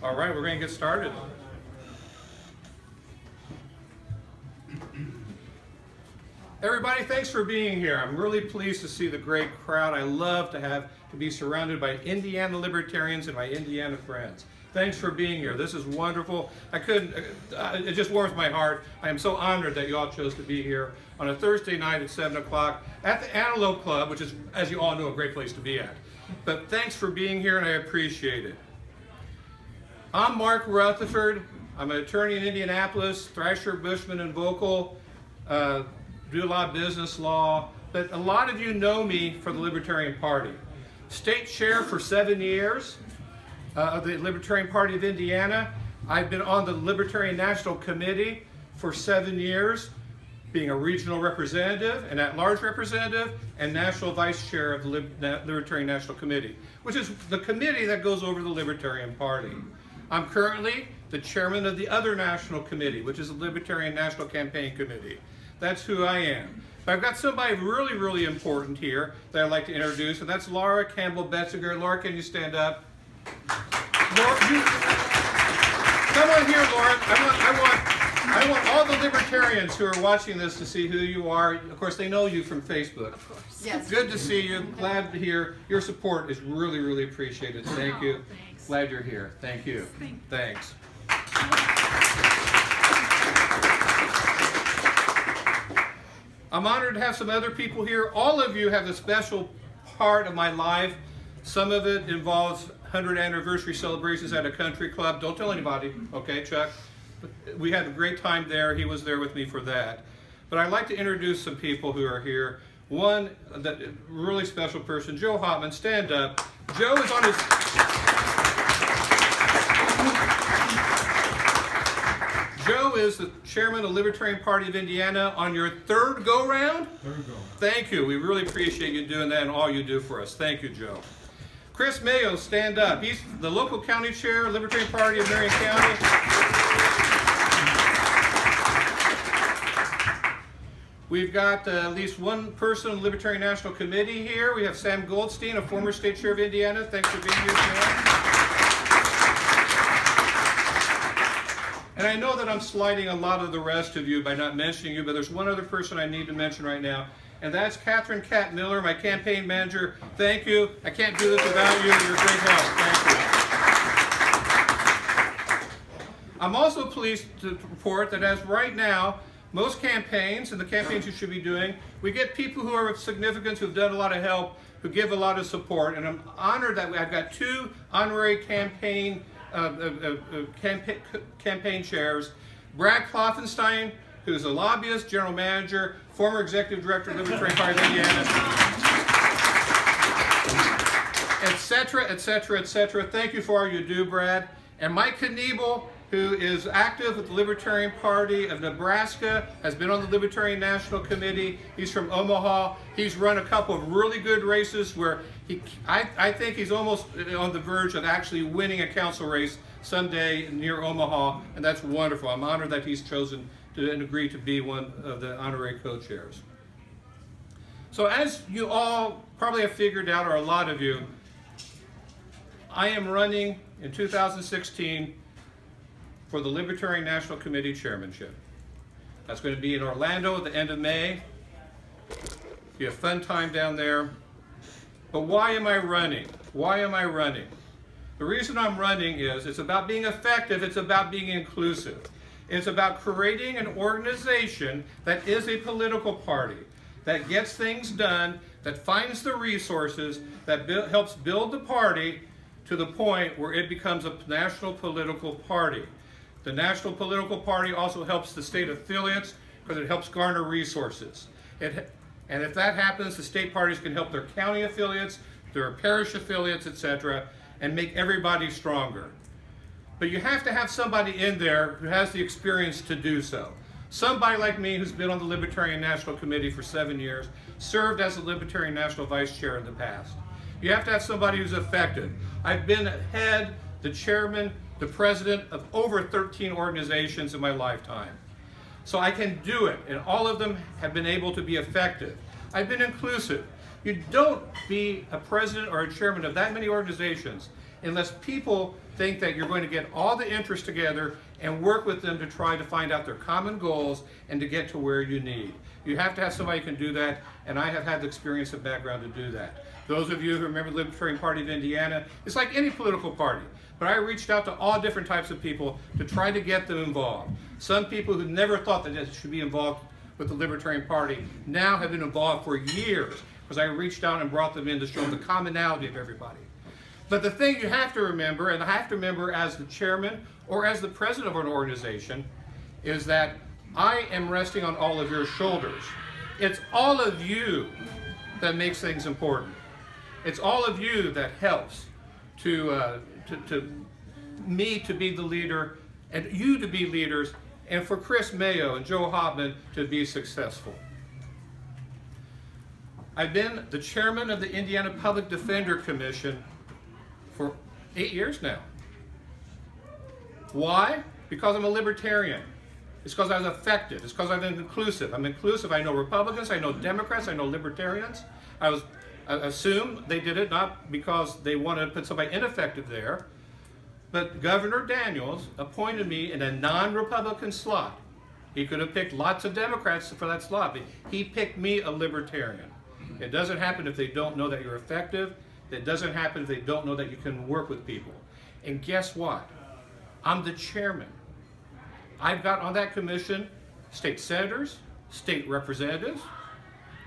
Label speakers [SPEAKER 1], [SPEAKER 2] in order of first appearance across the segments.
[SPEAKER 1] All right, we're going to get started. Everybody, thanks for being here. I'm really pleased to see the great crowd. I love to be surrounded by Indiana Libertarians and my Indiana friends. Thanks for being here. This is wonderful. It just warms my heart. I am so honored that you all chose to be here on a Thursday night at 7 o'clock at the Antelope Club, which is, as you all know, a great place to be at. But thanks for being here, and I appreciate it. I'm Mark Rutherford. I'm an attorney in Indianapolis, thrasher, bushman, and vocal. Do a lot of business law, but a lot of you know me for the Libertarian Party. State chair for 7 years of the Libertarian Party of Indiana. I've been on the Libertarian National Committee for 7 years, being a regional representative, an at-large representative, and national vice chair of the Libertarian National Committee, which is the committee that goes over the Libertarian Party. I'm currently the chairman of the other national committee, which is the Libertarian National Campaign Committee. That's who I am. But I've got somebody really, really important here that I'd like to introduce, and that's Laura Campbell-Betziger. Laura, can you stand up? Laura, come on here, Laura. I want all the libertarians who are watching this to see who you are. Of course, they know you from Facebook.
[SPEAKER 2] Of course. Yes.
[SPEAKER 1] Good to see you. Glad to hear. Your support is really, really appreciated. Thank you.
[SPEAKER 2] Thanks.
[SPEAKER 1] Glad you're here. Thank you. Thanks. I'm honored to have some other people here. All of you have a special part of my life. Some of it involves 100th anniversary celebrations at a country club. Don't tell anybody, okay, Chuck? We had a great time there. He was there with me for that. But I'd like to introduce some people who are here. One, that really special person, Joe Hopman. Stand up. Joe is on his... Joe is the chairman of the Libertarian Party of Indiana on your third go-round?
[SPEAKER 3] Third go.
[SPEAKER 1] Thank you. We really appreciate you doing that and all you do for us. Thank you, Joe. Chris Mayo, stand up. He's the local county chair, Libertarian Party of Marion County. We've got at least one person on the Libertarian National Committee here. We have Sam Goldstein, a former state chair of Indiana. Thanks for being here, Sam. And I know that I'm slighting a lot of the rest of you by not mentioning you, but there's one other person I need to mention right now, and that's Catherine Cat Miller, my campaign manager. Thank you. I can't do this without you. You're a great help. Thank you. I'm also pleased to report that as right now, most campaigns, and the campaigns you should be doing, we get people who are of significance, who've done a lot of help, who give a lot of support, and I'm honored that I've got two honorary campaign chairs. Brad Kloffenstein, who's a lobbyist, general manager, former executive director of Libertarian Party of Indiana, etc., etc., etc. Thank you for all you do, Brad. And Mike Kniebel, who is active with the Libertarian Party of Nebraska, has been on the Libertarian National Committee. He's from Omaha. He's run a couple of really good races where I think he's almost on the verge of actually winning a council race someday near Omaha, and that's wonderful. I'm honored that he's chosen to and agreed to be one of the honorary co-chairs. So as you all probably have figured out, or a lot of you, I am running in 2016 for the Libertarian National Committee chairmanship. That's going to be in Orlando at the end of May. Be a fun time down there. But why am I running? Why am I running? The reason I'm running is it's about being effective, it's about being inclusive. It's about creating an organization that is a political party, that gets things done, that finds the resources, that helps build the party to the point where it becomes a national political party. The national political party also helps the state affiliates because it helps garner resources. And if that happens, the state parties can help their county affiliates, their parish affiliates, etc., and make everybody stronger. But you have to have somebody in there who has the experience to do so. Somebody like me who's been on the Libertarian National Committee for 7 years, served as the Libertarian National Vice Chair in the past. You have to have somebody who's effective. I've been head, the chairman, the president of over 13 organizations in my lifetime. So I can do it, and all of them have been able to be effective. I've been inclusive. You don't be a president or a chairman of that many organizations unless people think that you're going to get all the interests together and work with them to try to find out their common goals and to get to where you need. You have to have somebody who can do that, and I have had the experience and background to do that. Those of you who remember the Libertarian Party of Indiana, it's like any political party. But I reached out to all different types of people to try to get them involved. Some people who never thought that they should be involved with the Libertarian Party now have been involved for years because I reached out and brought them in to show them the commonality of everybody. But the thing you have to remember, and I have to remember as the chairman or as the president of an organization, is that I am resting on all of your shoulders. It's all of you that makes things important. It's all of you that helps to me to be the leader and you to be leaders and for Chris Mayo and Joe Hopman to be successful. I've been the chairman of the Indiana Public Defender Commission for 8 years now. Why? Because I'm a libertarian. It's because I was effective. It's because I'm inclusive. I'm inclusive. I know Republicans, I know Democrats, I know Libertarians. I assume they did it not because they wanted to put somebody ineffective there, but Governor Daniels appointed me in a non-Republican slot. He could have picked lots of Democrats for that slot, but he picked me, a Libertarian. It doesn't happen if they don't know that you're effective. It doesn't happen if they don't know that you can work with people. And guess what? I'm the chairman. I've got on that commission state senators, state representatives,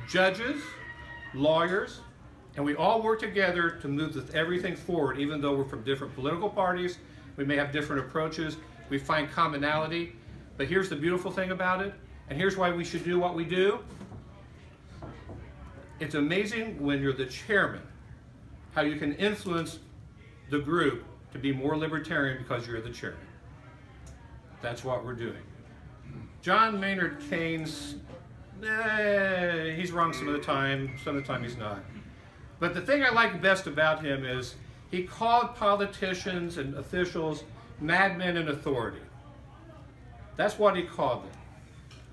[SPEAKER 1] judges, lawyers, and we all work together to move everything forward, even though we're from different political parties. We may have different approaches. We find commonality. But here's the beautiful thing about it, and here's why we should do what we do. It's amazing when you're the chairman, how you can influence the group to be more libertarian because you're the chairman. That's what we're doing. John Maynard Keynes, he's wrong some of the time he's not. But the thing I like best about him is he called politicians and officials madmen in authority. That's what he called them.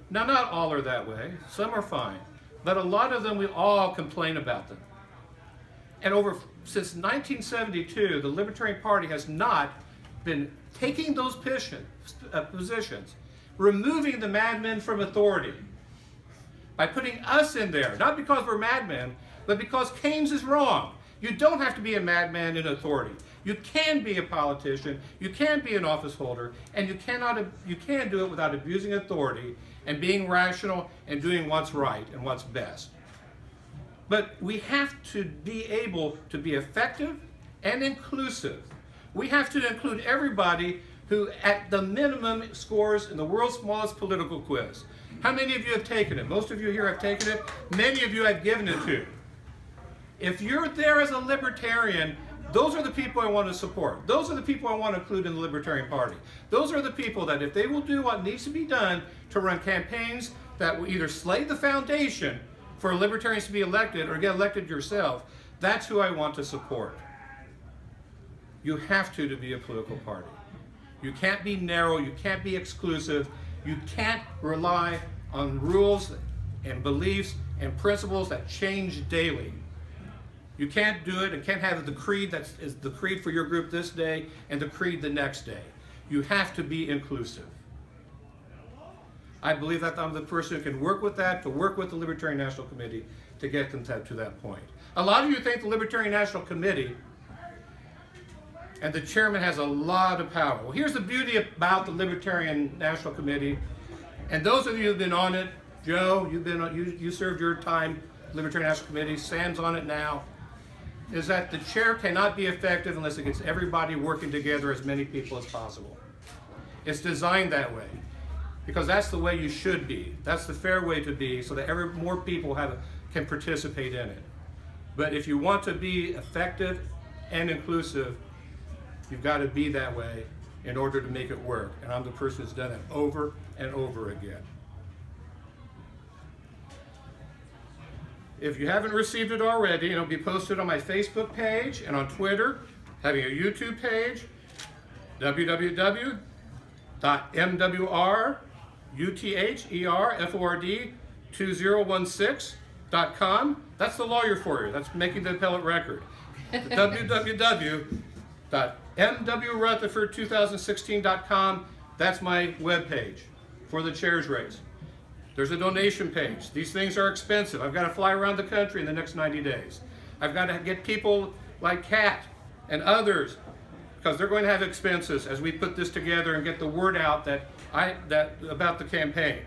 [SPEAKER 1] Now, not all are that way. Some are fine. But a lot of them, we all complain about them. And since 1972, the Libertarian Party has not been taking those positions, removing the madmen from authority by putting us in there, not because we're madmen, but because Keynes is wrong. You don't have to be a madman in authority. You can be a politician, you can be an office holder, and you can do it without abusing authority and being rational and doing what's right and what's best. But we have to be able to be effective and inclusive. We have to include everybody who at the minimum scores in the world's smallest political quiz. How many of you have taken it? Most of you here have taken it. Many of you I've given it to. If you're there as a libertarian, those are the people I want to support. Those are the people I want to include in the Libertarian Party. Those are the people that if they will do what needs to be done to run campaigns that will either slay the foundation for libertarians to be elected or get elected yourself, that's who I want to support. You have to be a political party. You can't be narrow, you can't be exclusive, you can't rely on rules and beliefs and principles that change daily. You can't do it and can't have the creed that is the creed for your group this day and the creed the next day. You have to be inclusive. I believe that I'm the person who can work with that, to work with the Libertarian National Committee to get them to that point. A lot of you think the Libertarian National Committee and the chairman has a lot of power. Well, here's the beauty about the Libertarian National Committee, and those of you who've been on it, Joe, you served your time, Libertarian National Committee, Sam's on it now, is that the chair cannot be effective unless it gets everybody working together, as many people as possible. It's designed that way because that's the way you should be. That's the fair way to be, so that more people can participate in it. But if you want to be effective and inclusive, you've got to be that way in order to make it work. And I'm the person who's done it over and over again. If you haven't received it already, it'll be posted on my Facebook page and on Twitter, having a YouTube page, www.mwrutherford2016.com. That's the lawyer for you. That's making the appellate record. www.mwrutherford2016.com. mwrutherford2016.com. That's my webpage for the chairs race. There's a donation page. These things are expensive. I've got to fly around the country in the next 90 days. I've got to get people like Kat and others, because they're going to have expenses as we put this together and get the word out about the campaign.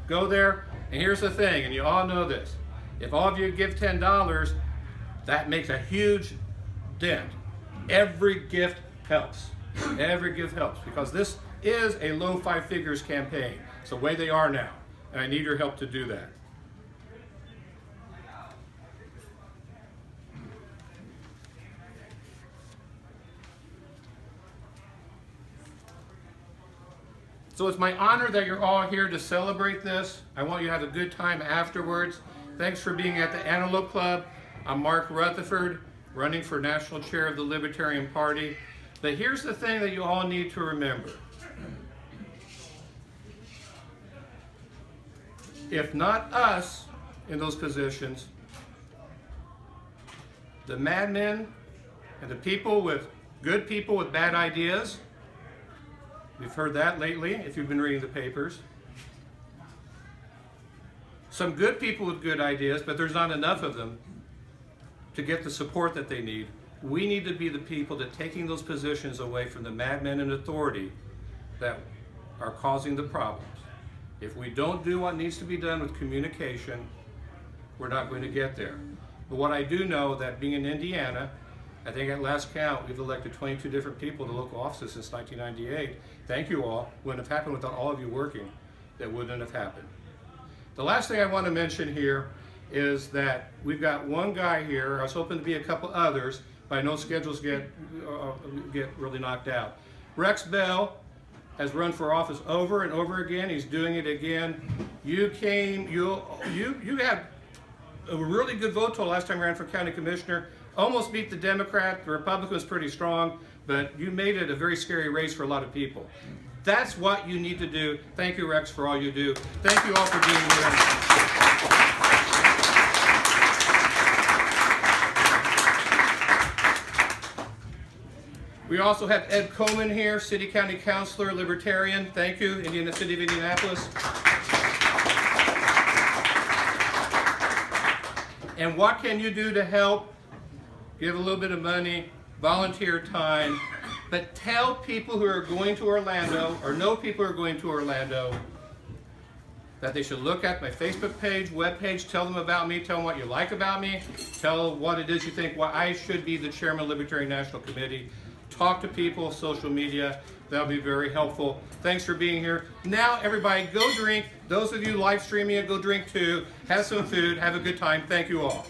[SPEAKER 1] Go there, and here's the thing, and you all know this. If all of you give $10, that makes a huge dent. Every gift helps. Every gift helps, because this is a low five figures campaign. It's the way they are now, and I need your help to do that. So it's my honor that you're all here to celebrate this. I want you to have a good time afterwards. Thanks for being at the Antelope Club. I'm Mark Rutherford, running for National Chair of the Libertarian Party. But here's the thing that you all need to remember. If not us in those positions, the madmen and the good people with bad ideas, we've heard that lately if you've been reading the papers. Some good people with good ideas, but there's not enough of them to get the support that they need. We need to be the people that taking those positions away from the madmen in authority that are causing the problems. If we don't do what needs to be done with communication, we're not going to get there. But what I do know, that being in Indiana, I think at last count, we've elected 22 different people to local offices since 1998. Thank you all. Wouldn't have happened without all of you working. That wouldn't have happened. The last thing I want to mention here is that we've got one guy here. I was hoping to be a couple others, but I know schedules get really knocked out. Rex Bell has run for office over and over again. He's doing it again. You had a really good vote total last time you ran for county commissioner. Almost beat the Democrat. The Republican was pretty strong, but you made it a very scary race for a lot of people. That's what you need to do. Thank you, Rex, for all you do. Thank you all for being here. We also have Ed Coleman here, City County Councilor, Libertarian. Thank you, Indiana City of Indianapolis. And what can you do to help? Give a little bit of money, volunteer time, but tell people who are going to Orlando, or know people who are going to Orlando, that they should look at my Facebook page, webpage, tell them about me, tell them what you like about me, tell what it is you think, why I should be the chairman of the Libertarian National Committee. Talk to people, social media, that'll be very helpful. Thanks for being here. Now everybody go drink. Those of you live streaming it, go drink too. Have some food, have a good time. Thank you all.